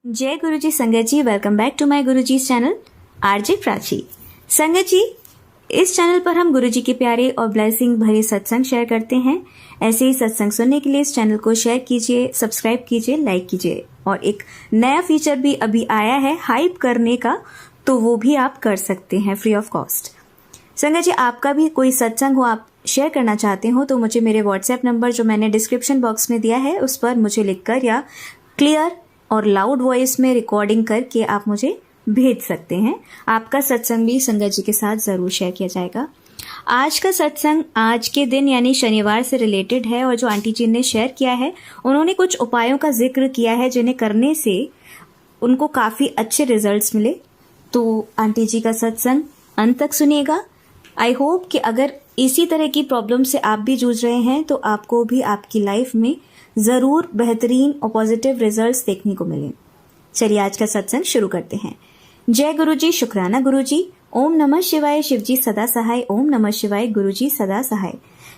जय गुरुजी संगत जी, welcome back to my Guruji channel RJ Prachi. संगत जी, इस चैनल पर हम गुरुजी के प्यारे और ब्लेसिंग भरे सत्संग शेयर करते हैं। ऐसे ही सत्संग सुनने के लिए इस चैनल को शेयर कीजिए, सब्सक्राइब कीजिए, लाइक कीजिए। और एक नया फीचर भी अभी आया है हाइप करने का, तो वो भी आप कर सकते हैं फ्री ऑफ कॉस्ट। संगत जी, आपका भी कोई सत्संग हो, आप शेयर करना चाहते हो तो मुझे मेरे व्हाट्सएप नंबर जो मैंने डिस्क्रिप्शन बॉक्स में दिया है उस पर मुझे लिखकर या क्लियर और लाउड वॉइस में रिकॉर्डिंग करके आप मुझे भेज सकते हैं। आपका सत्संग भी संगत जी के साथ जरूर शेयर किया जाएगा। आज का सत्संग आज के दिन यानी शनिवार से रिलेटेड है और जो आंटी जी ने शेयर किया है उन्होंने कुछ उपायों का जिक्र किया है जिन्हें करने से उनको काफी अच्छे रिजल्ट्स मिले। तो आंटी जी का सत्संग अंत तक सुनिएगा। आई होप कि अगर इसी तरह की प्रॉब्लम से आप भी जूझ रहे हैं तो आपको भी आपकी लाइफ में जरूर बेहतरीन और पॉजिटिव रिजल्ट्स देखने को मिले। चलिए आज का सत्संग शुरू करते हैं। जय गुरुजी, शुक्राना गुरुजी। ओम नमः शिवाय, शिवजी सदा सहाय। ओम नमः शिवाय, गुरुजी सदा सहाय।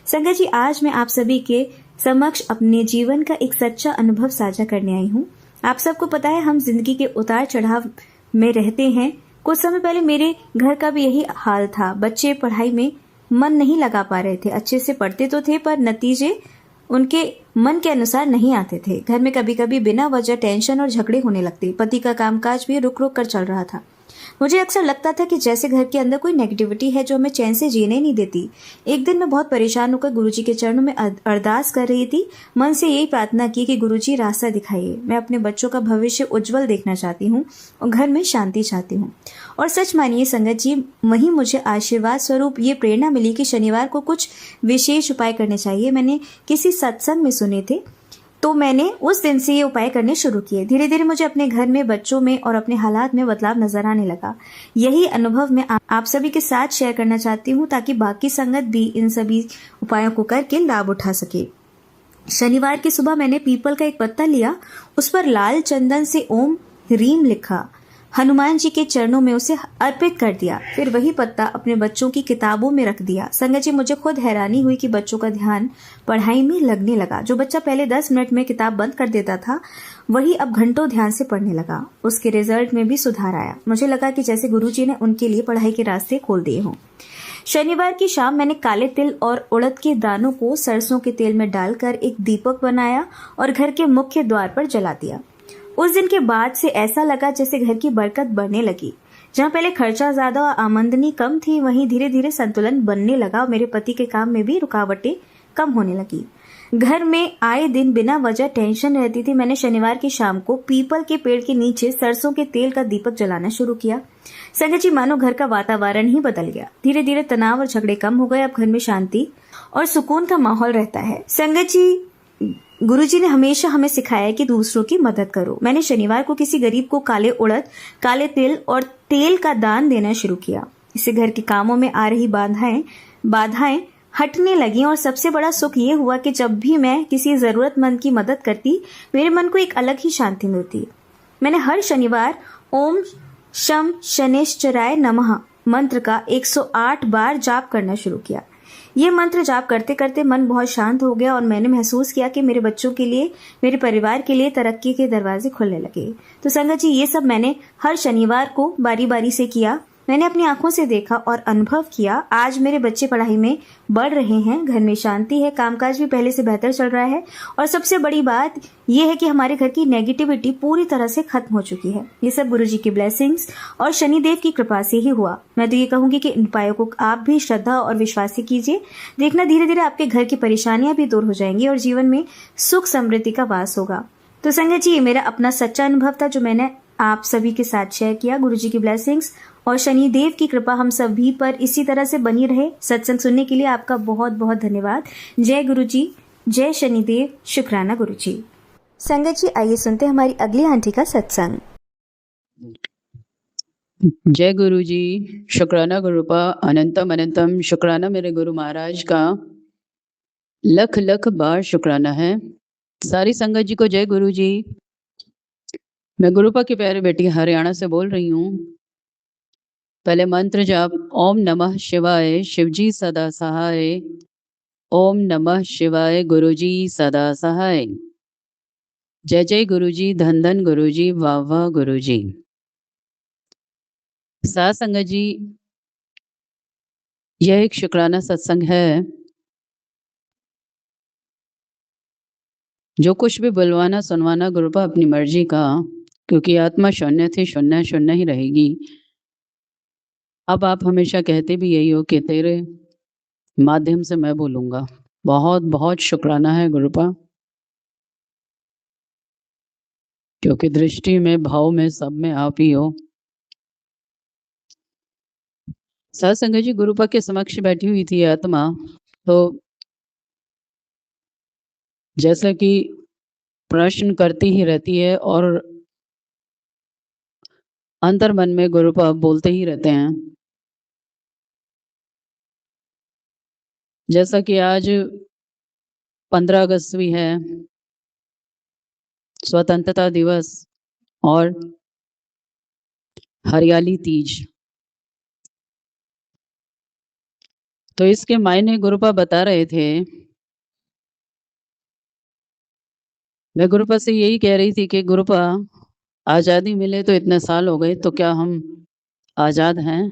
संगत जी, आज मैं आप सभी के समक्ष अपने जीवन का एक सच्चा अनुभव साझा करने आई हूँ। आप सबको पता है हम जिंदगी के उतार चढ़ाव में रहते हैं। कुछ समय पहले मेरे घर का भी यही हाल था। बच्चे पढ़ाई में मन नहीं लगा पा रहे थे। अच्छे से पढ़ते तो थे पर नतीजे उनके मन के अनुसार नहीं आते थे। घर में कभी कभी बिना वजह टेंशन और झगड़े होने लगते। पति का कामकाज भी रुक रुक कर चल रहा था। मुझे अक्सर लगता था कि जैसे घर के अंदर कोई नेगेटिविटी है जो हमें चैन से जीने नहीं देती। एक दिन मैं बहुत परेशान होकर गुरुजी के चरणों में अरदास कर रही थी। मन से यही प्रार्थना की कि गुरुजी रास्ता दिखाइए। मैं अपने बच्चों का भविष्य उज्जवल देखना चाहती हूँ और घर में शांति चाहती हूँ। और सच मानिए संगत जी, वहीं मुझे आशीर्वाद स्वरूप ये प्रेरणा मिली कि शनिवार को कुछ विशेष उपाय करने चाहिए। मैंने किसी सत्संग में सुने थे तो मैंने उस दिन से ये उपाय करने शुरू किए। धीरे धीरे मुझे अपने घर में, बच्चों में और अपने हालात में बदलाव नजर आने लगा। यही अनुभव मैं आप सभी के साथ शेयर करना चाहती हूँ ताकि बाकी संगत भी इन सभी उपायों को करके लाभ उठा सके। शनिवार की सुबह मैंने पीपल का एक पत्ता लिया, उस पर लाल चंदन से ओम ह्रीम लिखा, हनुमान जी के चरणों में उसे अर्पित कर दिया। फिर वही पत्ता अपने बच्चों की किताबों में रख दिया। संगत जी, मुझे खुद हैरानी हुई कि बच्चों का ध्यान पढ़ाई में लगने लगा। जो बच्चा पहले 10 मिनट में किताब बंद कर देता था वही अब घंटों ध्यान से पढ़ने लगा। उसके रिजल्ट में भी सुधार आया। मुझे लगा कि जैसे गुरुजी ने उनके लिए पढ़ाई के रास्ते खोल दिए हों। शनिवार की शाम मैंने काले तिल और उड़द के दानों को सरसों के तेल में डालकर एक दीपक बनाया और घर के मुख्य द्वार पर जला दिया। उस दिन के बाद से ऐसा लगा जैसे घर की बरकत बढ़ने लगी। जहाँ पहले खर्चा ज्यादा और आमदनी कम थी, वहीं धीरे धीरे संतुलन बनने लगा और मेरे पति के काम में भी रुकावटें कम होने लगी। घर में आए दिन बिना वजह टेंशन रहती थी। मैंने शनिवार की शाम को पीपल के पेड़ के नीचे सरसों के तेल का दीपक जलाना शुरू किया। संगत जी, मानो घर का वातावरण ही बदल गया। धीरे धीरे तनाव और झगड़े कम हो गए। अब घर में शांति और सुकून का माहौल रहता है। संगत जी, गुरुजी ने हमेशा हमें सिखाया है कि दूसरों की मदद करो। मैंने शनिवार को किसी गरीब को काले उड़द, काले तिल और तेल का दान देना शुरू किया। इससे घर के कामों में आ रही बाधाएं हटने लगी और सबसे बड़ा सुख ये हुआ कि जब भी मैं किसी जरूरतमंद की मदद करती मेरे मन को एक अलग ही शांति मिलती। मैंने हर शनिवार ओम शम शनेश्चराय नमः मंत्र का 108 बार जाप करना शुरू किया। ये मंत्र जाप करते करते मन बहुत शांत हो गया और मैंने महसूस किया कि मेरे बच्चों के लिए, मेरे परिवार के लिए तरक्की के दरवाजे खुलने लगे। तो संगत जी, ये सब मैंने हर शनिवार को बारी बारी से किया। मैंने अपनी आंखों से देखा और अनुभव किया। आज मेरे बच्चे पढ़ाई में बढ़ रहे हैं, घर में शांति है, कामकाज भी पहले से बेहतर चल रहा है और सबसे बड़ी बात यह है कि हमारे घर की नेगेटिविटी पूरी तरह से खत्म हो चुकी है। ये सब गुरुजी की ब्लेसिंग्स और शनिदेव की कृपा से ही हुआ। मैं तो ये कहूंगी कि इन उपायों को आप भी श्रद्धा और विश्वास से कीजिए। देखना धीरे धीरे आपके घर की परेशानियां भी दूर हो जाएंगी और जीवन में सुख समृद्धि का वास होगा। तो संगत जी, ये मेरा अपना सच्चा अनुभव था जो मैंने आप सभी के साथ शेयर किया। गुरुजी की ब्लेसिंग्स और शनिदेव की कृपा हम सभी पर इसी तरह से बनी रहे। सत्संग सुनने के लिए आपका बहुत बहुत धन्यवाद। जय गुरुजी, जय शनिदेव, शुक्राना गुरुजी। संगत जी, आइए सुनते हमारी अगली आंटी का सत्संग। जय गुरु जी, शुक्राना गुरुपा, अनंतम अनंतम शुक्राना मेरे गुरु महाराज का लख लख बार शुक्राना है। सारी संगत जी को जय गुरु जी। मैं गुरुपा की प्यारी बेटी हरियाणा से बोल रही हूँ। पहले मंत्र जाप ओम नमः शिवाय, शिवजी सदा सहाय। ओम नमः शिवाय, गुरुजी सदा सहाय। जय जय गुरुजी, धन धन गुरुजी, वाह वाह गुरुजी। साथ संगत जी, यह एक शुक्राना सत्संग है। जो कुछ भी बुलवाना सुनवाना गुरुपा अपनी मर्जी का, क्योंकि आत्मा शून्य थी, शून्य शून्य ही रहेगी। अब आप हमेशा कहते भी यही हो कि तेरे माध्यम से मैं बोलूंगा। बहुत बहुत शुक्राना है गुरुपा, क्योंकि दृष्टि में, भाव में, सब में आप ही हो। सत्संग जी, गुरुपा के समक्ष बैठी हुई थी आत्मा, तो जैसा कि प्रश्न करती ही रहती है और अंतर मन में गुरुपा बोलते ही रहते हैं। जैसा कि आज 15 अगस्त भी है, स्वतंत्रता दिवस और हरियाली तीज, तो इसके मायने गुरुपा बता रहे थे। मैं गुरुपा से यही कह रही थी कि गुरुपा, आजादी मिले तो इतने साल हो गए, तो क्या हम आजाद हैं?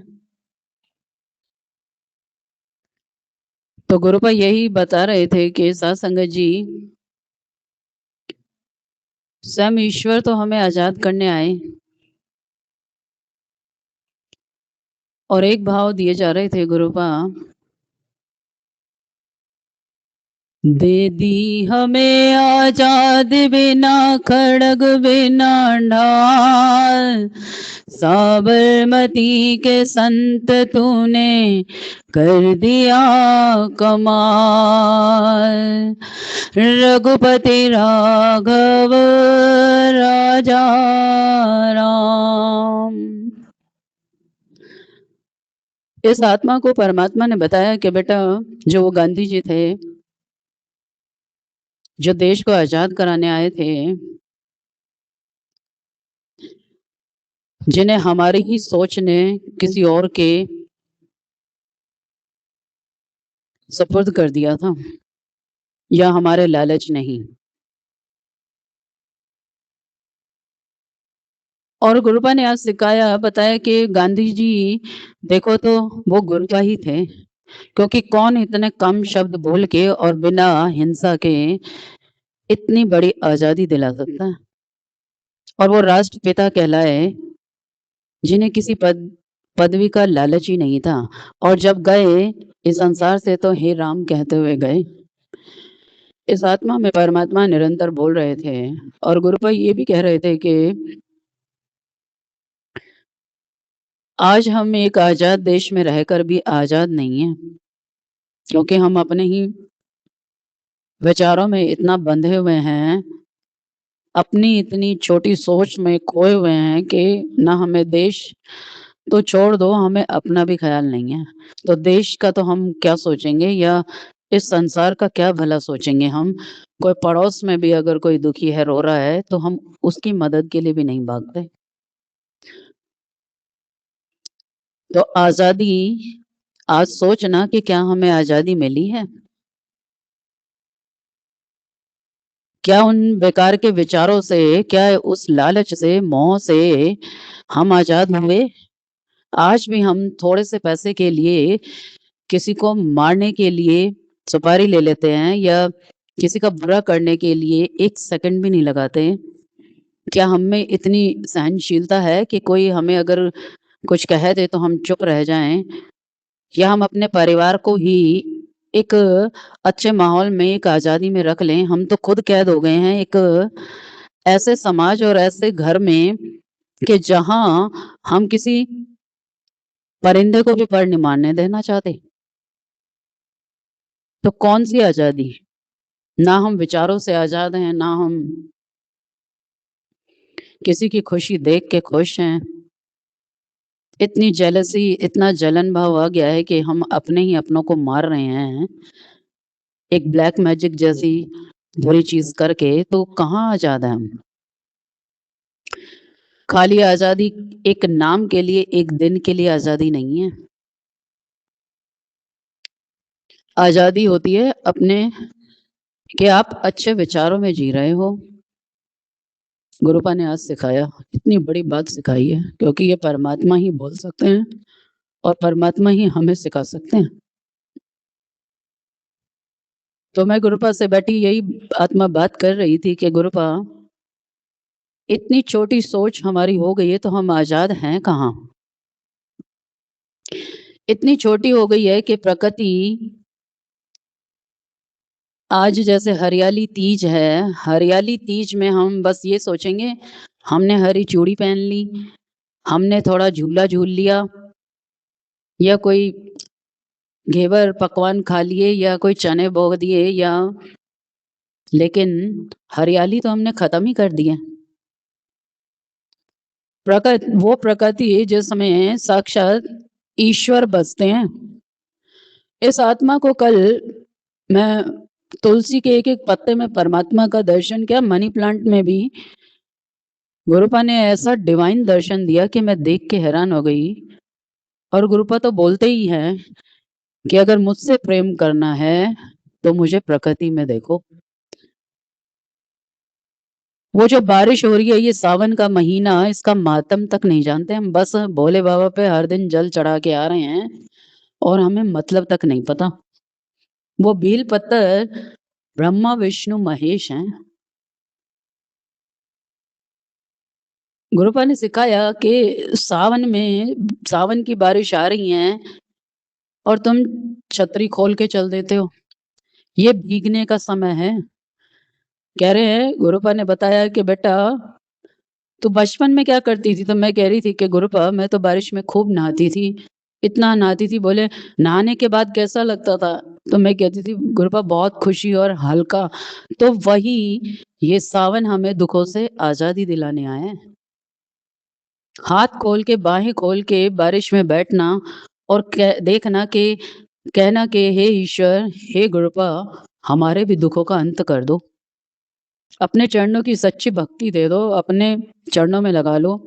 तो गुरुपा यही बता रहे थे कि साथ संगत जी, स्वयं ईश्वर तो हमें आजाद करने आए और एक भाव दिए जा रहे थे गुरुपा, दे दी हमें आजाद बिना खड़ग बिना ढाल, साबरमती के संत तूने कर दिया कमाल, रघुपति राघव राजा राम। इस आत्मा को परमात्मा ने बताया कि बेटा, जो वो गांधी जी थे, जो देश को आजाद कराने आए थे, जिन्हें हमारी ही सोच ने किसी और के सुपुर्द कर दिया था, या हमारे लालच नहीं। और गुरुपा ने आज सिखाया, बताया कि गांधी जी देखो तो वो गुरुपा ही थे, क्योंकि कौन इतने कम शब्द बोल के और बिना हिंसा के इतनी बड़ी आजादी दिला सकता है। और वो राष्ट्रपिता कहलाए, जिन्हें किसी पदवी का लालच ही नहीं था, और जब गए इस संसार से तो हे राम कहते हुए गए। इस आत्मा में परमात्मा निरंतर बोल रहे थे, और गुरुपा ये भी कह रहे थे कि आज हम एक आजाद देश में रहकर भी आजाद नहीं है, क्योंकि हम अपने ही विचारों में इतना बंधे हुए हैं, अपनी इतनी छोटी सोच में खोए हुए हैं कि ना हमें देश तो छोड़ दो, हमें अपना भी ख्याल नहीं है। तो देश का तो हम क्या सोचेंगे, या इस संसार का क्या भला सोचेंगे हम? कोई पड़ोस में भी अगर कोई दुखी है, रो रहा है, तो हम उसकी मदद के लिए भी नहीं भागते। तो आजादी, आज सोचना कि क्या हमें आजादी मिली है? क्या उन बेकार के विचारों से, क्या उस लालच से, मोह से हम आजाद हुए? आज भी हम थोड़े से पैसे के लिए किसी को मारने के लिए सुपारी ले लेते हैं, या किसी का बुरा करने के लिए 1 सेकंड भी नहीं लगाते। क्या हम में इतनी सहनशीलता है कि कोई हमें अगर कुछ कह दे तो हम चुप रह जाएं, या हम अपने परिवार को ही एक अच्छे माहौल में, एक आजादी में रख लें? हम तो खुद कैद हो गए हैं एक ऐसे समाज और ऐसे घर में कि जहां हम किसी परिंदे को भी पर नहीं मारने देना चाहते। तो कौन सी आजादी? ना हम विचारों से आजाद हैं, ना हम किसी की खुशी देख के खुश हैं। इतनी जेलसी, इतना जलन भाव आ गया है कि हम अपने ही अपनों को मार रहे हैं, एक ब्लैक मैजिक जैसी बुरी चीज करके। तो कहाँ आजाद है हम? खाली आजादी एक नाम के लिए, एक दिन के लिए आजादी नहीं है। आजादी होती है अपने, कि आप अच्छे विचारों में जी रहे हो, गुरुपा ने आज सिखाया, इतनी बड़ी बात सिखाई है, क्योंकि ये परमात्मा ही बोल सकते हैं और परमात्मा ही हमें सिखा सकते हैं। तो मैं गुरुपा से बैठी यही आत्मा बात कर रही थी कि गुरुपा, इतनी छोटी सोच हमारी हो गई है तो हम आजाद हैं कहाँ? इतनी छोटी हो गई है कि प्रकृति, आज जैसे हरियाली तीज है, हरियाली तीज में हम बस ये सोचेंगे हमने हरी चूड़ी पहन ली, हमने थोड़ा झूला झूल लिया, या कोई घेवर पकवान खा लिए, या कोई चने बोग दिए, या लेकिन हरियाली तो हमने खत्म ही कर दी है। वो प्रकृति जिसमें साक्षात ईश्वर बसते हैं, इस आत्मा को कल मैं तुलसी के एक एक पत्ते में परमात्मा का दर्शन किया, मनी प्लांट में भी गुरुपा ने ऐसा डिवाइन दर्शन दिया कि मैं देख के हैरान हो गई। और गुरुपा तो बोलते ही हैं कि अगर मुझसे प्रेम करना है तो मुझे प्रकृति में देखो। वो जो बारिश हो रही है, ये सावन का महीना, इसका मातम तक नहीं जानते हम, बस भोले बाबा पे हर दिन जल चढ़ा के आ रहे हैं और हमें मतलब तक नहीं पता। वो बेल पत्तर ब्रह्मा विष्णु महेश हैं। गुरुपा ने सिखाया कि सावन में, सावन की बारिश आ रही है और तुम छतरी खोल के चल देते हो, ये भीगने का समय है। कह रहे हैं, गुरुपा ने बताया कि बेटा तू बचपन में क्या करती थी? तो मैं कह रही थी कि गुरुपा मैं तो बारिश में खूब नहाती थी, इतना नहाती थी। बोले नहाने के बाद कैसा लगता था? तो मैं कहती थी गुरुपा बहुत खुशी और हल्का। तो वही ये सावन हमें दुखों से आजादी दिलाने आए हैं। हाथ खोल के, बाहें खोल के बारिश में बैठना और देखना कि, कहना कि हे ईश्वर, हे गुरुपा, हमारे भी दुखों का अंत कर दो, अपने चरणों की सच्ची भक्ति दे दो, अपने चरणों में लगा लो।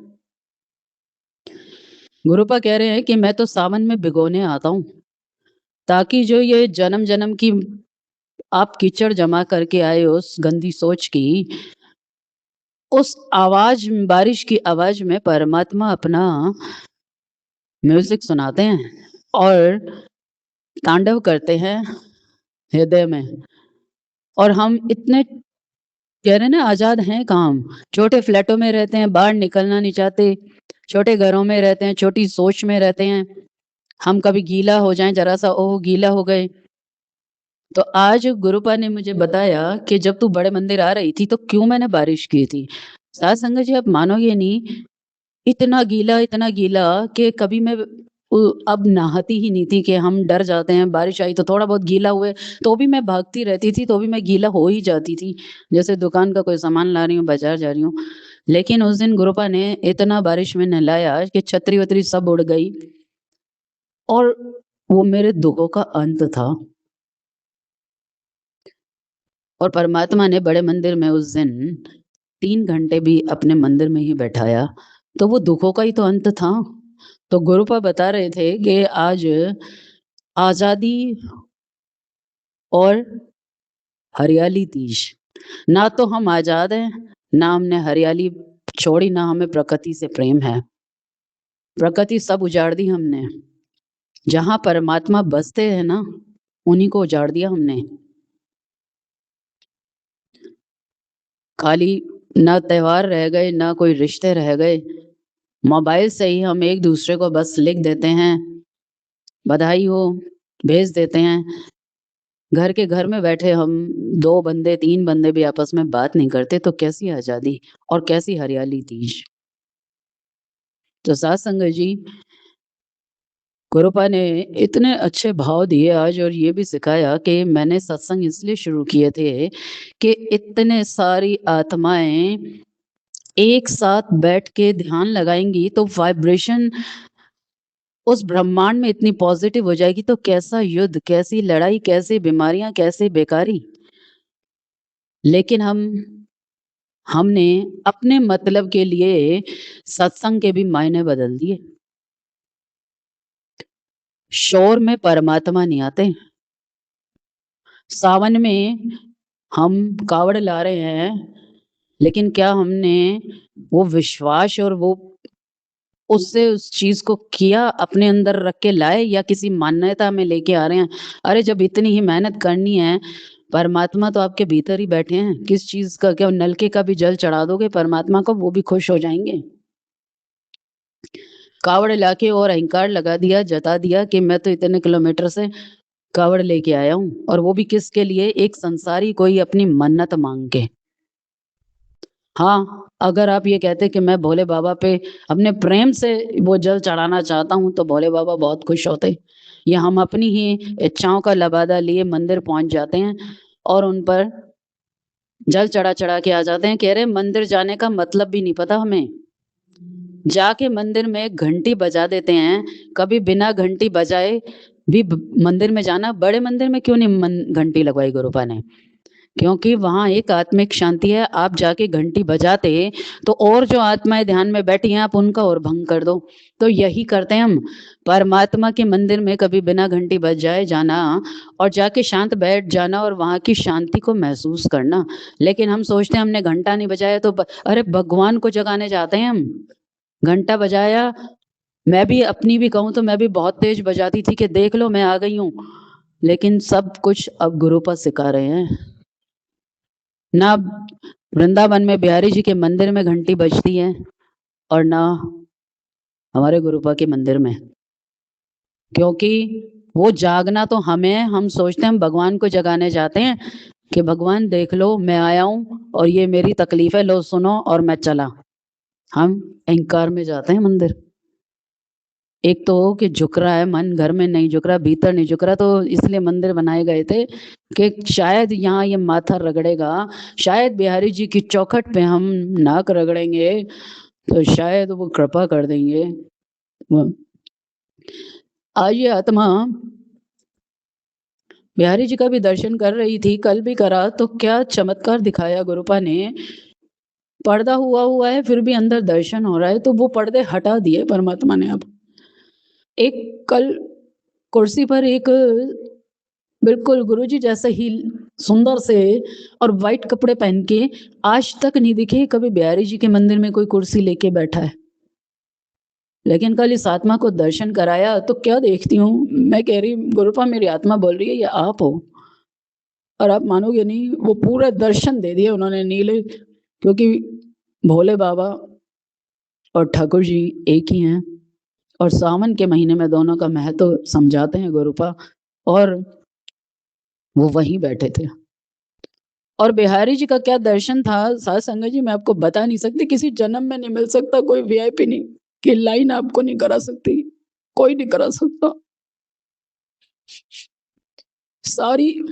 गुरुपा कह रहे हैं कि मैं तो सावन में भिगोने आता हूँ, ताकि जो ये जन्म जन्म की आप कीचड़ जमा करके आए हो, उस गंदी सोच की, उस आवाज, बारिश की आवाज में परमात्मा अपना म्यूजिक सुनाते हैं और तांडव करते हैं हृदय में। और हम इतने कह रहे ना आजाद हैं काम, छोटे फ्लैटों में रहते हैं, बाहर निकलना नहीं चाहते, छोटे घरों में रहते हैं, छोटी सोच में रहते हैं। हम कभी गीला हो जाएं जरा सा, ओह गीला हो गए। तो आज गुरुपा ने मुझे बताया कि जब तू बड़े मंदिर आ रही थी तो क्यों मैंने बारिश की थी। साथ संगत जी, आप मानोगे नहीं, इतना गीला कि कभी मैं अब नहाती ही नहीं थी, कि हम डर जाते हैं बारिश आई तो थोड़ा बहुत गीला हुए तो भी मैं भागती रहती थी, तो भी मैं गीला हो ही जाती थी, जैसे दुकान का कोई सामान ला रही हूँ, बाजार जा रही हूँ। लेकिन उस दिन गुरुपा ने इतना बारिश में नहलाया कि छतरी वतरी सब उड़ गई और वो मेरे दुखों का अंत था। और परमात्मा ने बड़े मंदिर में उस दिन 3 घंटे भी अपने मंदिर में ही बैठाया, तो वो दुखों का ही तो अंत था। तो गुरुपा बता रहे थे कि आज आजादी और हरियाली तीज, ना तो हम आजाद हैं, ना हमने हरियाली छोड़ी, ना हमें प्रकृति से प्रेम है। प्रकृति सब उजाड़ दी हमने, जहां परमात्मा बसते हैं ना, उन्हीं को उजाड़ दिया हमने। खाली ना त्योहार रह गए, ना कोई रिश्ते रह गए, मोबाइल से ही हम एक दूसरे को बस लिख देते हैं, बधाई हो भेज देते हैं। घर के घर में बैठे हम 2 बंदे 3 बंदे भी आपस में बात नहीं करते, तो कैसी आजादी और कैसी हरियाली तीज। तो साथ संगत जी, गुरुपा ने इतने अच्छे भाव दिए आज, और ये भी सिखाया कि मैंने सत्संग इसलिए शुरू किए थे कि इतने सारी आत्माएं एक साथ बैठ के ध्यान लगाएंगी तो वाइब्रेशन उस ब्रह्मांड में इतनी पॉजिटिव हो जाएगी, तो कैसा युद्ध, कैसी लड़ाई, कैसी बीमारियां, कैसे बेकारी। लेकिन हमने अपने मतलब के लिए सत्संग के भी मायने बदल दिए। शोर में परमात्मा नहीं आते। सावन में हम कावड़ ला रहे हैं, लेकिन क्या हमने वो विश्वास और वो उससे उस चीज को किया, अपने अंदर रख के लाए, या किसी मान्यता में लेके आ रहे हैं? अरे जब इतनी ही मेहनत करनी है, परमात्मा तो आपके भीतर ही बैठे हैं। किस चीज का, क्या नलके का भी जल चढ़ा दोगे परमात्मा को, वो भी खुश हो जाएंगे? कावड़ लाके और अहंकार लगा दिया, जता दिया कि मैं तो इतने किलोमीटर से कावड़ लेके आया हूँ, और वो भी किसके लिए? एक संसारी कोई अपनी मन्नत मांग के। हाँ, अगर आप ये कहते कि मैं भोले बाबा पे अपने प्रेम से वो जल चढ़ाना चाहता हूँ, तो भोले बाबा बहुत खुश होते। ये हम अपनी ही इच्छाओं का लबादा लिए मंदिर पहुंच जाते हैं और उन पर जल चढ़ा चढ़ा के आ जाते हैं। कह रहे मंदिर जाने का मतलब भी नहीं पता हमें। जाके मंदिर में घंटी बजा देते हैं। कभी बिना घंटी बजाए भी मंदिर में जाना? बड़े मंदिर में क्यों नहीं घंटी लगवाई गुरुपा ने? क्योंकि वहां एक आत्मिक शांति है। आप जाके घंटी बजाते तो और जो आत्माएं ध्यान में बैठी हैं, आप उनका और भंग कर दो। तो यही करते हैं हम। परमात्मा के मंदिर में कभी बिना घंटी बजाए जाना और जाके शांत बैठ जाना और वहां की शांति को महसूस करना। लेकिन हम सोचते हैं हमने घंटा नहीं बजाया तो अरे भगवान को जगाने जाते हैं हम। घंटा बजाया, मैं भी अपनी भी कहूं तो मैं भी बहुत तेज बजाती थी कि देख लो मैं आ गई हूं। लेकिन सब कुछ अब गुरु पर सिखा रहे हैं ना। वृंदावन में बिहारी जी के मंदिर में घंटी बजती है और ना हमारे गुरुपा के मंदिर में। क्योंकि वो जागना तो हमें, हम सोचते हैं हम भगवान को जगाने जाते हैं कि भगवान देख लो मैं आया हूं और ये मेरी तकलीफ है, लो सुनो, और मैं चला। हम अहंकार में जाते हैं मंदिर। एक तो कि झुक रहा है मन, घर में नहीं झुक रहा, भीतर नहीं झुक रहा, तो इसलिए मंदिर बनाए गए थे कि शायद यहाँ ये माथा रगड़ेगा, शायद बिहारी जी की चौखट पे हम नाक रगड़ेंगे तो शायद वो कृपा कर देंगे। आज ये आत्मा बिहारी जी का भी दर्शन कर रही थी, कल भी करा, तो क्या चमत्कार दिखाया गुरुपा ने। पर्दा हुआ है फिर भी अंदर दर्शन हो रहा है, तो वो पर्दे हटा दिए परमात्मा ने। अब एक कल कुर्सी पर एक बिल्कुल गुरुजी जैसे ही सुंदर से और वाइट कपड़े पहन के, आज तक नहीं दिखे कभी बिहारी जी के मंदिर में कोई कुर्सी लेके बैठा है। लेकिन कल इस आत्मा को दर्शन कराया तो क्या देखती हूँ मैं, कह रही गुरुपा मेरी आत्मा बोल रही है ये आप हो। और आप मानोगे नहीं, वो पूरा दर्शन दे दिए उन्होंने नीले, क्योंकि भोले बाबा और ठाकुर जी एक ही हैं। और सावन के महीने में दोनों का महत्व समझाते हैं गुरुपा, और वो वहीं बैठे थे। और बिहारी जी का क्या दर्शन था साध संगत जी, मैं आपको बता नहीं सकती। किसी जन्म में नहीं मिल सकता, कोई वीआईपी नहीं कि लाइन आपको नहीं करा सकती, कोई नहीं करा सकता। सारी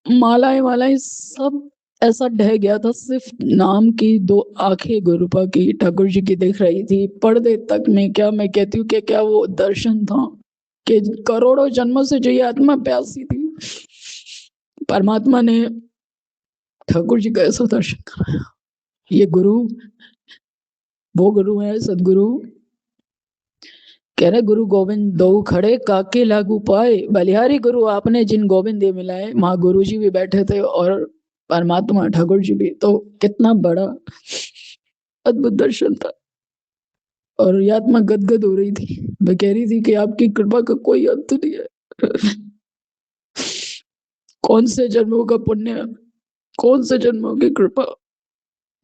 मालाएं वालाएं सब ऐसा ढह गया था, सिर्फ नाम की दो आंखें गुरुपा की ठाकुर जी की दिख रही थी पर्दे तक में। क्या मैं कहती हूँ कि क्या वो दर्शन था कि करोड़ों जन्मों से जो ये आत्मा प्यासी थी, परमात्मा ने ठाकुर जी का ऐसा दर्शन कराया। ये गुरु, वो गुरु है सदगुरु। कह रहे गुरु गोविंद दो खड़े काके लागू पाए, बलिहारी गुरु आपने जिन गोविंद दे मिलाए। वहां गुरु जी भी बैठे थे और परमात्मा ठाकुर जी भी। तो कितना बड़ा अद्भुत दर्शन था। और ये आत्मा गदगद हो रही थी, मैं कह रही थी कि आपकी कृपा का कोई अंत नहीं है। कौन से जन्मों का पुण्य, कौन से जन्मों की कृपा,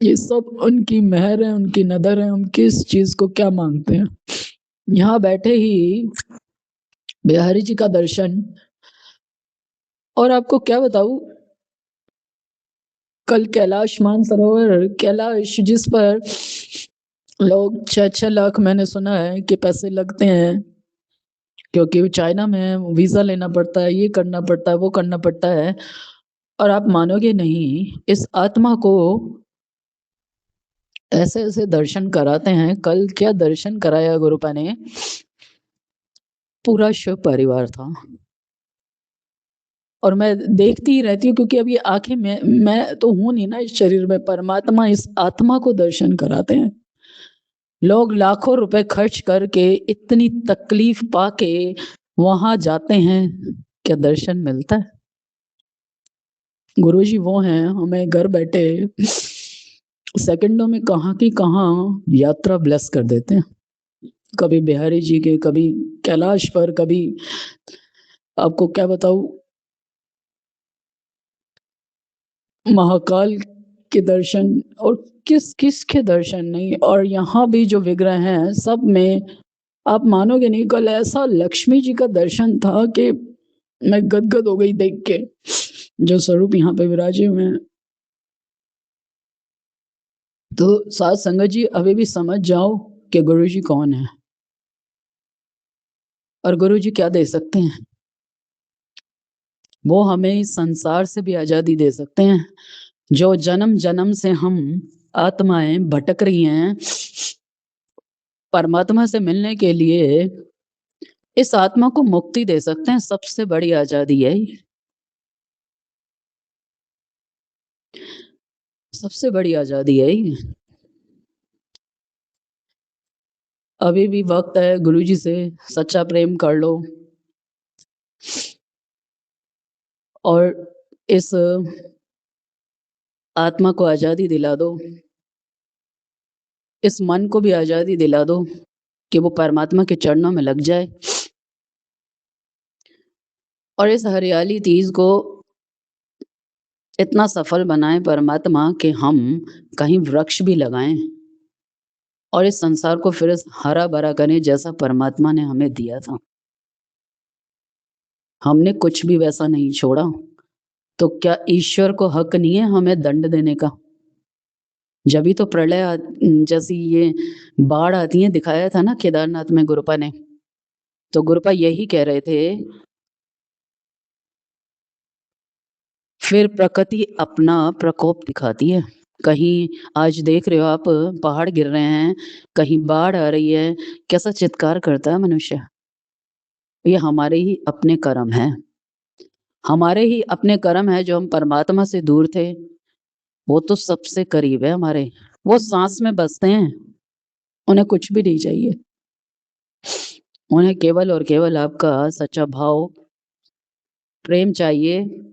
ये सब उनकी मेहर है, उनकी नदर है। हम किस चीज को क्या मांगते हैं। यहाँ बैठे ही बिहारी जी का दर्शन। और आपको क्या बताऊं, कल कैलाश मानसरोवर, कैलाश जिस पर लोग 6-6 लाख मैंने सुना है कि पैसे लगते हैं, क्योंकि चाइना में वीजा लेना पड़ता है, ये करना पड़ता है, वो करना पड़ता है। और आप मानोगे नहीं, इस आत्मा को ऐसे ऐसे दर्शन कराते हैं। कल क्या दर्शन कराया गुरुपा ने, पूरा शिव परिवार था। और मैं देखती ही रहती हूँ, क्योंकि अब ये आंखें मैं तो हूं नहीं ना इस शरीर में, परमात्मा इस आत्मा को दर्शन कराते हैं। लोग लाखों रुपए खर्च करके इतनी तकलीफ पाके वहां जाते हैं, क्या दर्शन मिलता है? गुरुजी वो हैं हमें घर बैठे सेकंडों में कहाँ की कहाँ यात्रा ब्लेस कर देते हैं। कभी बिहारी जी के, कभी कैलाश पर, कभी आपको क्या बताऊं, महाकाल के दर्शन, और किस किस के दर्शन नहीं। और यहाँ भी जो विग्रह हैं सब में आप मानोगे नहीं, कल ऐसा लक्ष्मी जी का दर्शन था कि मैं गदगद हो गई देख के, जो स्वरूप यहाँ पे विराजे हुए हैं। तो साथ संगत जी अभी भी समझ जाओ कि गुरु जी कौन है और गुरु जी क्या दे सकते हैं। वो हमें इस संसार से भी आजादी दे सकते हैं। जो जन्म जन्म से हम आत्माएं भटक रही हैं परमात्मा से मिलने के लिए, इस आत्मा को मुक्ति दे सकते हैं। सबसे बड़ी आजादी है, सबसे बड़ी आजादी है। अभी भी वक्त है, गुरु जी से सच्चा प्रेम कर लो और इस आत्मा को आजादी दिला दो, इस मन को भी आजादी दिला दो कि वो परमात्मा के चरणों में लग जाए। और इस हरियाली तीज को इतना सफल बनाए परमात्मा कि हम कहीं वृक्ष भी लगाएं और इस संसार को फिर हरा भरा करें जैसा परमात्मा ने हमें दिया था। हमने कुछ भी वैसा नहीं छोड़ा, तो क्या ईश्वर को हक नहीं है हमें दंड देने का? जब भी तो जैसी ये बाढ़ आती है, दिखाया था ना केदारनाथ में गुरुपा ने, तो गुरुपा यही कह रहे थे, फिर प्रकृति अपना प्रकोप दिखाती है। कहीं आज देख रहे हो आप, पहाड़ गिर रहे हैं, कहीं बाढ़ आ रही है, कैसा चित्कार करता है मनुष्य। ये हमारे ही अपने कर्म है, हमारे ही अपने कर्म है। जो हम परमात्मा से दूर थे, वो तो सबसे करीब है हमारे। वो सांस में बसते हैं, उन्हें कुछ भी नहीं चाहिए, उन्हें केवल और केवल आपका सच्चा भाव, प्रेम चाहिए।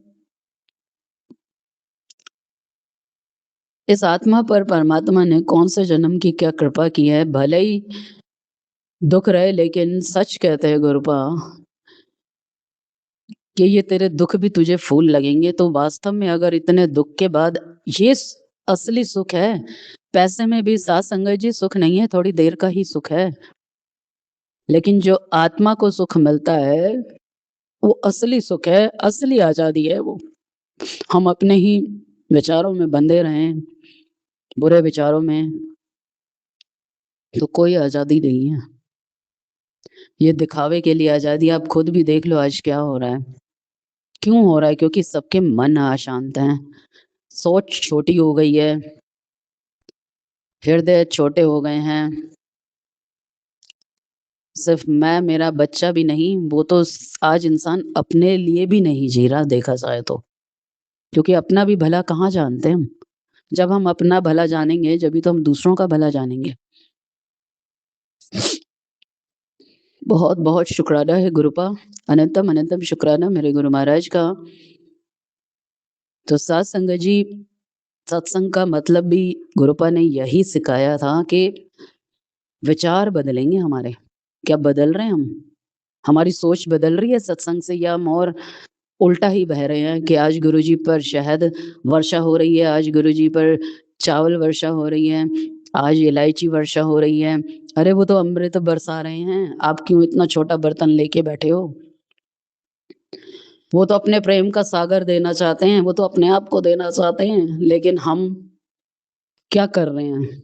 इस आत्मा पर परमात्मा ने कौन से जन्म की क्या कृपा की है। भले ही दुख रहे, लेकिन सच कहते हैं गुरुपा कि ये तेरे दुख भी तुझे फूल लगेंगे। तो वास्तव में अगर इतने दुख के बाद ये असली सुख है। पैसे में भी साथ संगत जी सुख नहीं है, थोड़ी देर का ही सुख है, लेकिन जो आत्मा को सुख मिलता है वो असली सुख है, असली आजादी है वो। हम अपने ही विचारों में बंधे रहें, बुरे विचारों में, तो कोई आजादी नहीं है। ये दिखावे के लिए आजादी, आप खुद भी देख लो आज क्या हो रहा है। क्यों हो रहा है? क्योंकि सबके मन अशांत हैं, सोच छोटी हो गई है, हृदय छोटे हो गए हैं। सिर्फ मैं, मेरा बच्चा भी नहीं, वो तो आज इंसान अपने लिए भी नहीं जी रहा देखा जाए तो। क्योंकि अपना भी भला कहाँ जानते हैं हम। जब हम अपना भला जानेंगे, जब भी तो हम दूसरों का भला जानेंगे। बहुत बहुत शुक्राना है गुरुपा, अनंतम अनंतम शुक्राना मेरे गुरु महाराज का। तो साथ संगत जी, सत्संग का मतलब भी गुरुपा ने यही सिखाया था कि विचार बदलेंगे हमारे। क्या बदल रहे हैं हम? हमारी सोच बदल रही है सत्संग से, या हम और उल्टा ही बह रहे हैं कि आज गुरुजी पर शहद वर्षा हो रही है, आज गुरुजी पर चावल वर्षा हो रही है, आज इलायची वर्षा हो रही है। अरे वो तो अमृत बरसा रहे हैं, आप क्यों इतना छोटा बर्तन लेके बैठे हो? वो तो अपने प्रेम का सागर देना चाहते हैं, वो तो अपने आप को देना चाहते हैं, लेकिन हम क्या कर रहे हैं?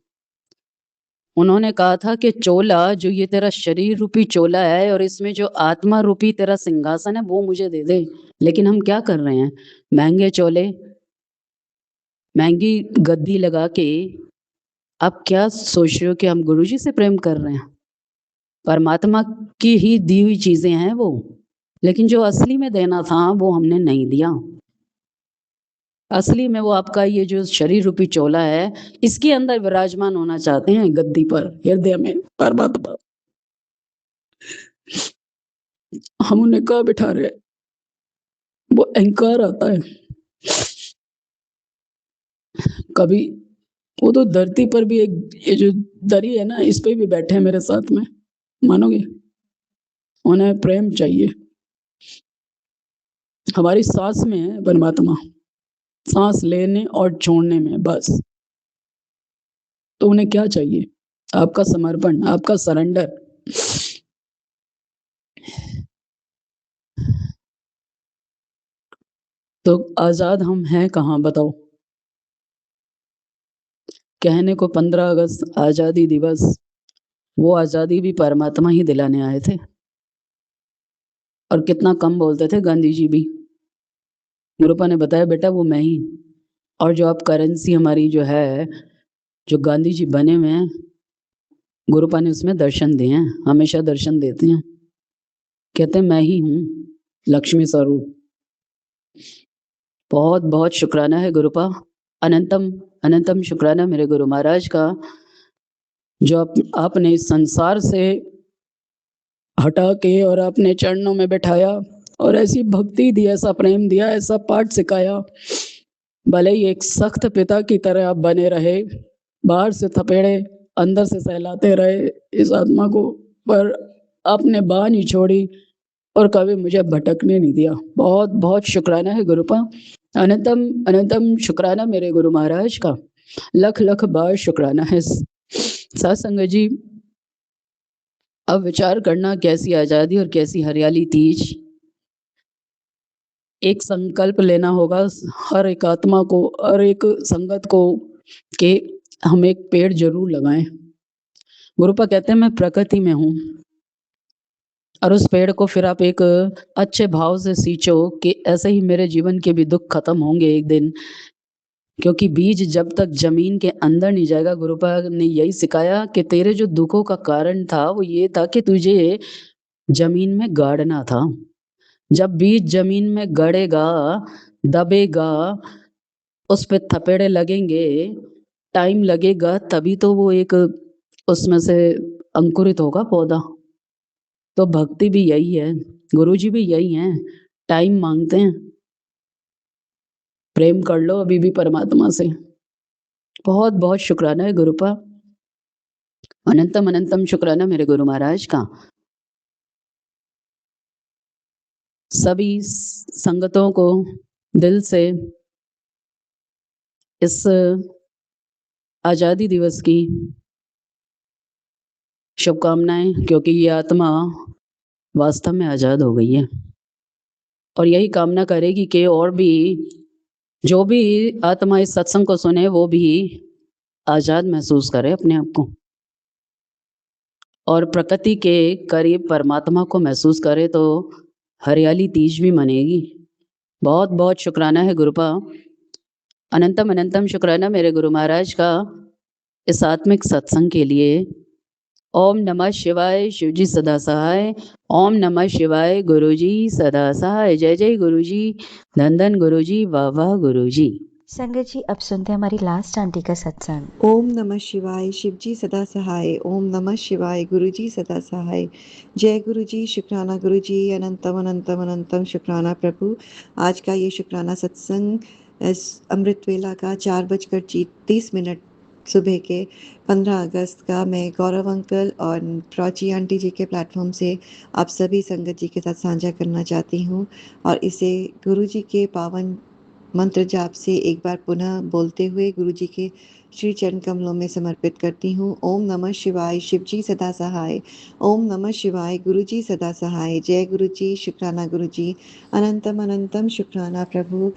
उन्होंने कहा था कि चोला, जो ये तेरा शरीर रूपी चोला है और इसमें जो आत्मा रूपी तेरा सिंहासन है, वो मुझे दे दे। लेकिन हम क्या कर रहे हैं? महंगे चोले, महंगी गद्दी लगा के आप क्या सोच रहे हो कि हम गुरुजी से प्रेम कर रहे हैं? परमात्मा की ही दी हुई चीजें हैं वो, लेकिन जो असली में देना था वो हमने नहीं दिया। असली में वो आपका ये जो शरीर रूपी चोला है, इसके अंदर विराजमान होना चाहते हैं, गद्दी पर, हृदय में परमात्मा। हम उन्हें कहाँ बिठा रहे? वो अहंकार आता है। कभी वो तो धरती पर भी एक ये जो दरी है ना, इस पे भी बैठे हैं मेरे साथ में, मानोगे? उन्हें प्रेम चाहिए। हमारी सांस में है परमात्मा, सांस लेने और छोड़ने में बस। तो उन्हें क्या चाहिए? आपका समर्पण, आपका सरेंडर। तो आजाद हम हैं कहाँ बताओ? कहने को 15 अगस्त आजादी दिवस, वो आजादी भी परमात्मा ही दिलाने आए थे। और कितना कम बोलते थे गांधी जी भी। गुरुपा ने बताया बेटा वो मैं ही। और जो आप करेंसी हमारी जो है, जो गांधी जी बने हुए हैं, गुरुपा ने उसमें दर्शन दिए हैं, हमेशा दर्शन देते हैं। कहते हैं मैं ही हूँ लक्ष्मी स्वरूप। बहुत बहुत शुक्राना है गुरुपा, अनंतम अनंतम शुक्राना मेरे गुरु महाराज का, जो आपने इस संसार से हटा के और अपने चरणों में बैठाया और ऐसी भक्ति दी, ऐसा प्रेम दिया, ऐसा पाठ सिखाया। भले ही एक सख्त पिता की तरह आप बने रहे, बाहर से थपेड़े अंदर से सहलाते रहे इस आत्मा को, पर आपने बाह नहीं छोड़ी और कभी मुझे भटकने नहीं दिया। बहुत बहुत शुक्राना है गुरुपा, अनंतम अनंतम शुक्राना मेरे गुरु महाराज का, लख लख बार शुक्राना है। साथ संगत जी, अब विचार करना कैसी आजादी और कैसी हरियाली तीज। एक संकल्प लेना होगा हर एक आत्मा को, हर एक संगत को, कि हम एक पेड़ जरूर लगाएं। गुरुपा कहते हैं मैं प्रकृति में हूं, और उस पेड़ को फिर आप एक अच्छे भाव से सींचो कि ऐसे ही मेरे जीवन के भी दुख खत्म होंगे एक दिन। क्योंकि बीज जब तक जमीन के अंदर नहीं जाएगा, गुरुपा ने यही सिखाया कि तेरे जो दुखों का कारण था वो ये था कि तुझे जमीन में गाड़ना था। जब बीज जमीन में गड़ेगा, दबेगा, उस पे थपेड़े लगेंगे, टाइम लगेगा, तभी तो वो एक उसमें से अंकुरित होगा पौधा। तो भक्ति भी यही है, गुरुजी भी यही हैं, टाइम मांगते हैं। प्रेम कर लो अभी भी परमात्मा से। बहुत बहुत शुक्राना है गुरुपा, अनंतम अनंतम शुक्राना मेरे गुरु महाराज का। सभी संगतों को दिल से इस आजादी दिवस की शुभकामनाएं, क्योंकि ये आत्मा वास्तव में आजाद हो गई है और यही कामना करेगी कि और भी जो भी आत्मा इस सत्संग को सुने वो भी आजाद महसूस करे अपने आप को, और प्रकृति के करीब परमात्मा को महसूस करे, तो हरियाली तीज भी मनेगी। बहुत बहुत शुक्राना है गुरुपा, अनंतम अनंतम शुक्राना मेरे गुरु महाराज का इस आत्मिक सत्संग के लिए। ओम नमः शिवाय, शिवजी सदा सहाय। ओम नमः शिवाय, गुरुजी सदा सहाय। जय जय गुरुजी, धन धन गुरुजी, वाह वाह गुरुजी। संगत जी, अब सुनते हैं हमारी लास्ट आंटी का सत्संग। ओम नमः शिवाय, शिवजी सदा सहाय। ओम नमः शिवाय, गुरुजी सदा सहाय। जय गुरुजी, शुक्राना गुरुजी, अनंतम अनंतम अनंतम शुक्राना प्रभु। आज का ये शुक्राना सत्संग अमृत वेला का 4:30 सुबह के 15 अगस्त का मैं गौरव अंकल और प्राची आंटी जी के प्लेटफॉर्म से आप सभी संगत जी के साथ साझा करना चाहती हूँ, और इसे गुरुजी के पावन मंत्र जाप से एक बार पुनः बोलते हुए गुरुजी के श्री चरण कमलों में समर्पित करती हूँ। ओम नमः शिवाय, शिवजी सदा सहाय। ओम नमः शिवाय, गुरुजी सदा सहाय। जय गुरुजी, शुक्राना गुरुजी, अनंतम अनंतम शुक्राना प्रभु।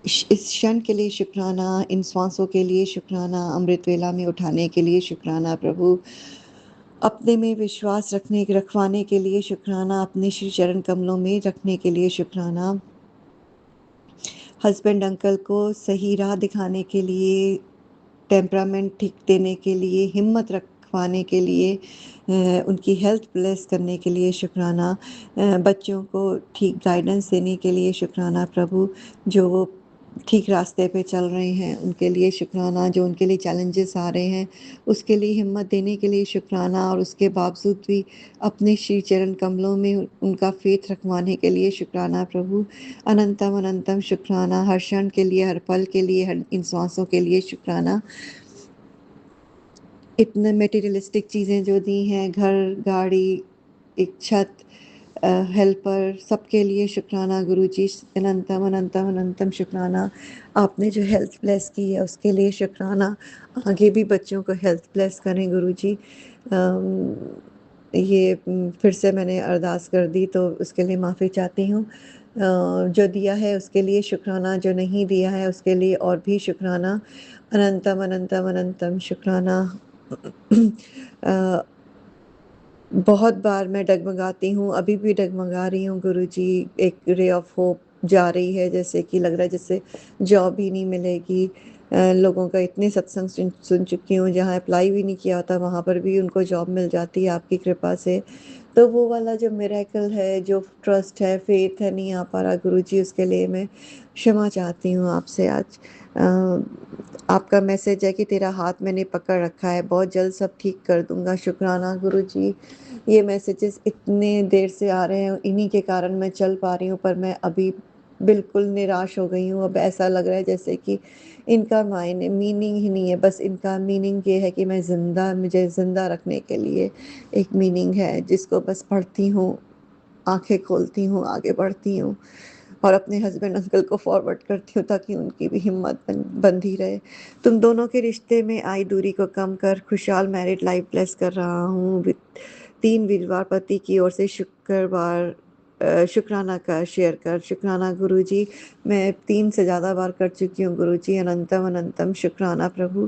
इस क्षण के लिए शुक्राना, इन श्वासों के लिए शुक्राना, अमृत वेला में उठाने के लिए शुक्राना प्रभु, अपने में विश्वास रखवाने के लिए शुक्राना, अपने श्री चरण कमलों में रखने के लिए शुक्राना, हस्बैंड अंकल को सही राह दिखाने के लिए, टेम्परामेंट ठीक देने के लिए, हिम्मत रखवाने के लिए, उनकी हेल्थ ब्लेस करने के लिए शुक्राना, बच्चों को ठीक गाइडेंस देने के लिए शुक्राना प्रभु, जो वो ठीक रास्ते पे चल रहे हैं उनके लिए शुक्राना, जो उनके लिए चैलेंजेस आ रहे हैं उसके लिए हिम्मत देने के लिए शुक्राना, और उसके बावजूद भी अपने श्री चरण कमलों में उनका फेथ रखवाने के लिए शुक्राना प्रभु। अनंतम अनंतम शुक्राना, हर क्षण के लिए, हर पल के लिए, हर इन सांसों के लिए शुक्राना। इतने मटेरियलिस्टिक चीज़ें जो दी हैं, घर, गाड़ी, एक छत, हेल्पर, सबके लिए शुक्राना गुरुजी। अनंतम अनंतम अनंतम शुक्राना। आपने जो हेल्थ ब्लेस की है उसके लिए शुक्राना। आगे भी बच्चों को हेल्थ ब्लेस करें गुरुजी। ये फिर से मैंने अरदास कर दी तो उसके लिए माफ़ी चाहती हूँ। जो दिया है उसके लिए शुक्राना, जो नहीं दिया है उसके लिए और भी शुक्राना। अनंतम अनंतम अनंतम शुक्राना। बहुत बार मैं डगमगाती हूँ, अभी भी डगमगा रही हूँ गुरुजी। एक रे ऑफ होप जा रही है, जैसे कि लग रहा है जैसे जॉब ही नहीं मिलेगी। लोगों का इतने सत्संग सुन चुकी हूँ, जहाँ अप्लाई भी नहीं किया होता वहाँ पर भी उनको जॉब मिल जाती है आपकी कृपा से। तो वो वाला जो मिरेकल है, जो ट्रस्ट है, फेथ है, नहीं आ पा रहा गुरुजी, उसके लिए मैं क्षमा चाहती हूँ आपसे आज। आपका मैसेज है कि तेरा हाथ मैंने पकड़ रखा है, बहुत जल्द सब ठीक कर दूंगा। शुक्राना गुरुजी। ये मैसेजेस इतने देर से आ रहे हैं, इन्हीं के कारण मैं चल पा रही हूँ, पर मैं अभी बिल्कुल निराश हो गई हूँ। अब ऐसा लग रहा है जैसे कि इनका मायने मीनिंग ही नहीं है, बस इनका मीनिंग ये है कि मैं ज़िंदा, मुझे ज़िंदा रखने के लिए एक मीनिंग है, जिसको बस पढ़ती हूँ, आंखें खोलती हूँ, आगे बढ़ती हूँ और अपने हस्बैंड अंकल को फॉरवर्ड करती हूँ ताकि उनकी भी हिम्मत बंधी रहे। तुम दोनों के रिश्ते में आई दूरी को कम कर खुशहाल मैरिड लाइफ ब्लेस कर रहा हूँ। 3 वीरवार पति की ओर से शुक्रवार शुक्राना का शेयर कर। शुक्राना गुरुजी। मैं 3 से ज़्यादा बार कर चुकी हूँ गुरुजी। अनंतम अनंतम शुक्राना प्रभु।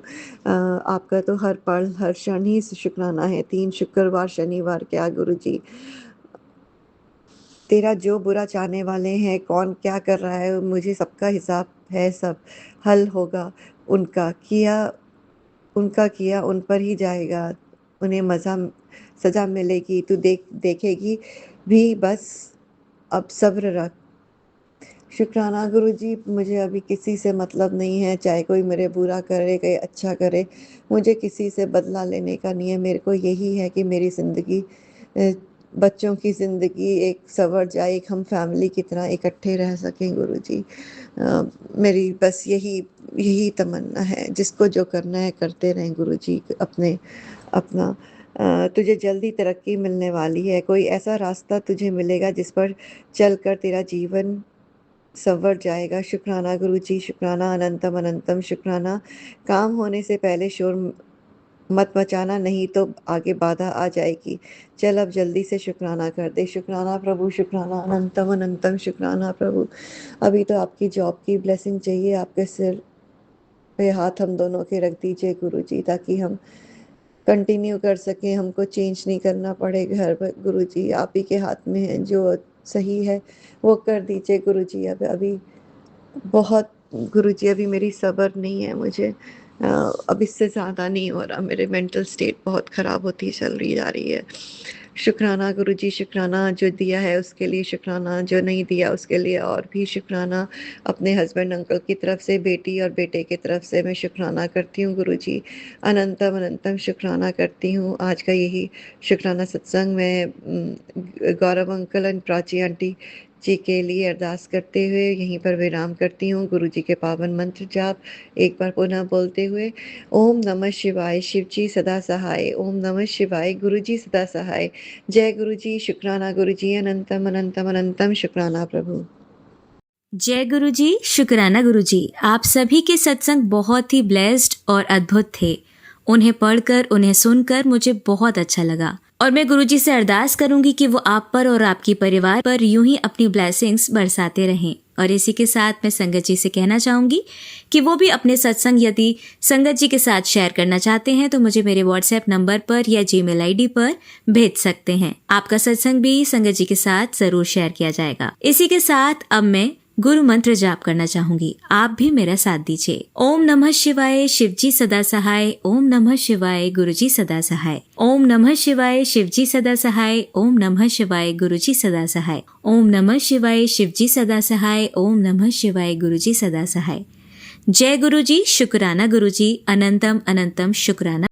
आपका तो हर पल हर क्षण ही शुक्राना है। 3 शुक्रवार शनिवार क्या गुरुजी। तेरा जो बुरा चाहने वाले हैं, कौन क्या कर रहा है, मुझे सबका हिसाब है, सब हल होगा। उनका किया उनका किया उन पर ही जाएगा। उन्हें सजा मिलेगी। तू देखेगी भी, बस अब सब्र रख। शुक्राना गुरुजी। मुझे अभी किसी से मतलब नहीं है, चाहे कोई मेरे बुरा करे, कोई अच्छा करे, मुझे किसी से बदला लेने का नहीं है। मेरे को यही है कि मेरी ज़िंदगी, बच्चों की ज़िंदगी एक संवर जाए, एक हम फैमिली की तरह इकट्ठे रह सकें गुरुजी। मेरी बस यही यही तमन्ना है। जिसको जो करना है करते रहें गुरुजी। अपना तुझे जल्दी तरक्की मिलने वाली है। कोई ऐसा रास्ता तुझे मिलेगा जिस पर चलकर तेरा जीवन संवर जाएगा। शुक्राना गुरुजी। शुक्राना अनंतम अनंतम शुक्राना। काम होने से पहले शोर मत मचाना, नहीं तो आगे बाधा आ जाएगी। चल अब जल्दी से शुक्राना कर दे। शुक्राना प्रभु। शुक्राना अनंतम अनंतम शुक्राना प्रभु। अभी तो आपकी जॉब की ब्लेसिंग चाहिए। आपके सिर पे हाथ हम दोनों के रख दीजिए गुरुजी, ताकि हम कंटिन्यू कर सकें, हमको चेंज नहीं करना पड़े घर पर गुरुजी। आप ही के हाथ में है, जो सही है वो कर दीजिए गुरुजी। अभी बहुत गुरुजी, अभी मेरी सब्र नहीं है मुझे। अब इससे ज़्यादा नहीं हो रहा। मेरे मेंटल स्टेट बहुत ख़राब होती चल रही जा रही है। शुक्राना गुरुजी। शुक्राना। जो दिया है उसके लिए शुक्राना, जो नहीं दिया उसके लिए और भी शुक्राना। अपने हस्बैंड अंकल की तरफ से, बेटी और बेटे की तरफ से मैं शुक्राना करती हूँ गुरुजी। अनंतम अनंतम शुक्राना करती हूँ। आज का यही शुक्राना सत्संग में गौरव अंकल एंड प्राची आंटी जी के लिए अरदास करते हुए यहीं पर विराम करती हूँ। गुरु जी के पावन मंत्र जाप एक बार पुनः बोलते हुए, ओम नमः शिवाय, शिव जी सदा सहाय। ओम नमः शिवाय, गुरु जी सदा सहाय। जय गुरु जी। शुक्राना गुरु जी। अनंतम अनंतम अनंतम शुक्राना प्रभु। जय गुरु जी। शुक्राना गुरु जी। आप सभी के सत्संग बहुत ही ब्लेस्ड और अद्भुत थे। उन्हें पढ़कर, उन्हें सुनकर मुझे बहुत अच्छा लगा और मैं गुरु जी से अरदास करूंगी कि वो आप पर और आपके परिवार पर यूं ही अपनी ब्लेसिंग्स बरसाते रहें। और इसी के साथ मैं संगत जी से कहना चाहूंगी कि वो भी अपने सत्संग यदि संगत जी के साथ शेयर करना चाहते हैं तो मुझे मेरे व्हाट्सएप नंबर पर या जीमेल आईडी पर भेज सकते हैं। आपका सत्संग भी संगत जी के साथ जरूर शेयर किया जाएगा। इसी के साथ अब मैं गुरु मंत्र जाप करना चाहूंगी। आप भी मेरा साथ दीजिए। ओम नमः शिवाय, शिवजी सदा सहाय। ओम नमः शिवाय, गुरुजी सदा सहाय। ओम नमः शिवाय, शिवजी सदा सहाय। ओम नमः शिवाय, गुरुजी सदा सहाय। ओम नमः शिवाय, शिवजी सदा सहाय। ओम नमः शिवाय, गुरुजी सदा सहाय। जय गुरुजी, शुक्राना गुरुजी, अनंतम अनंतम शुक्राना।